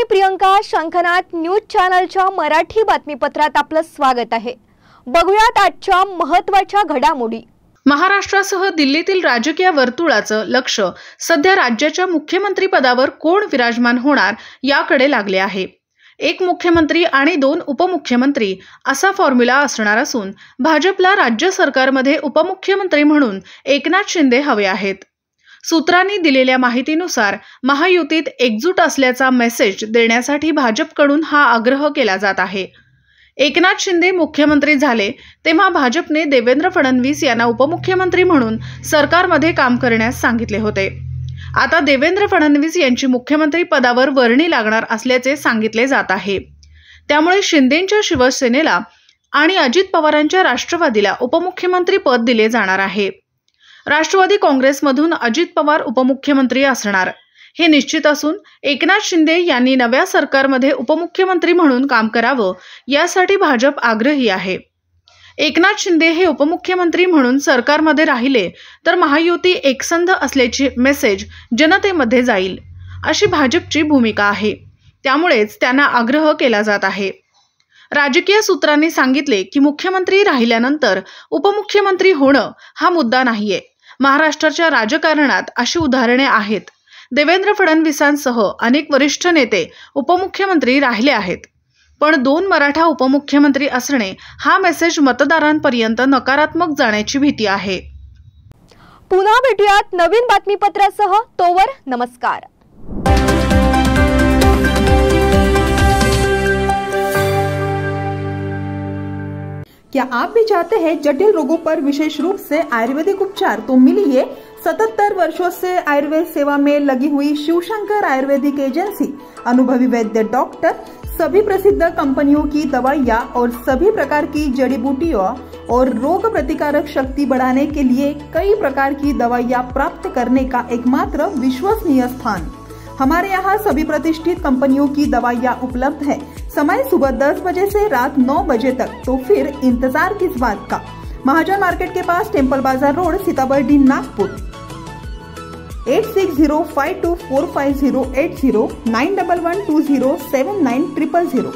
मी प्रियंका. शंखनाद न्यूज चॅनलच्या मराठी बातमीपत्रात आपलं स्वागत आहे. बघूयात आजच्या महत्त्वाच्या घडामोडी. महाराष्ट्रासह दिल्लीतील राजकीय वर्तुळाचं लक्ष सध्या राज्याच्या मुख्यमंत्री पदावर कोण विराजमान होणार याकडे लागले आहे. एक मुख्यमंत्री आणि 2 उपमुख्यमंत्री असा फॉर्म्युला असणार असून भाजपला राज्य सरकारमध्ये उपमुख्यमंत्री म्हणून एकनाथ शिंदे हवे आहेत. सूत्रांनी दिलेल्या माहितीनुसार महायुतीत एकजूट असल्याचा मेसेज देण्यासाठी भाजपकडून हा आग्रह केला जात आहे. एकनाथ शिंदे मुख्यमंत्री झाले तेव्हा भाजपने देवेंद्र फडणवीस यांना उपमुख्यमंत्री म्हणून सरकारमध्ये काम करण्यास सांगितले होते. आता देवेंद्र फडणवीस यांची मुख्यमंत्री पदावर वर्णी लागणार असल्याचे सांगितले जात आहे. त्यामुळे शिंदेंच्या शिवसेनेला आणि अजित पवारांच्या राष्ट्रवादीला उपमुख्यमंत्री पद दिले जाणार आहे. राष्ट्रवादी काँग्रेसमधून अजित पवार उपमुख्यमंत्री असणार हे निश्चित असून एकनाथ शिंदे यांनी नव्या सरकारमध्ये उपमुख्यमंत्री म्हणून काम करावं यासाठी भाजप आग्रही आहे. एकनाथ शिंदे हे उपमुख्यमंत्री म्हणून सरकारमध्ये राहिले तर महायुती एकसंध असल्याची मेसेज जनतेमध्ये जाईल अशी भाजपची भूमिका आहे. त्यामुळेच त्यांना आग्रह केला जात आहे. राजकीय सूत्रांनी सांगितले की मुख्यमंत्री राहिल्यानंतर उपमुख्यमंत्री होणं हा मुद्दा नाहीये. महाराष्ट्राच्या राजकारणात अशी उदाहरणे आहेत. देवेंद्र फडणवीसांसह अनेक वरिष्ठ नेते उपमुख्यमंत्री राहिले आहेत. पण 2 मराठा उपमुख्यमंत्री असणे हा मेसेज मतदारांपर्यंत नकारात्मक जाण्याची भीती आहे. पुन्हा भेटूयात नवीन बातमीपत्रासह. तोवर नमस्कार. क्या आप भी चाहते हैं जटिल रोगों पर विशेष रूप से आयुर्वेदिक उपचार? तो मिलिए 77 वर्षों से आयुर्वेद सेवा में लगी हुई शिवशंकर आयुर्वेदिक एजेंसी. अनुभवी वैद्य डॉक्टर, सभी प्रसिद्ध कंपनियों की दवाइयाँ और सभी प्रकार की जड़ी बूटियों और रोग प्रतिकारक शक्ति बढ़ाने के लिए कई प्रकार की दवाइयाँ प्राप्त करने का एकमात्र विश्वसनीय स्थान. हमारे यहाँ सभी प्रतिष्ठित कंपनियों की दवाइयाँ उपलब्ध है. समय सुबह 10 बजे से रात 9 बजे तक. तो फिर इंतजार किस बात का. महाजन मार्केट के पास, टेम्पल बाजार रोड, सीताबर्डी, नागपुर. 8605245080 9112079000.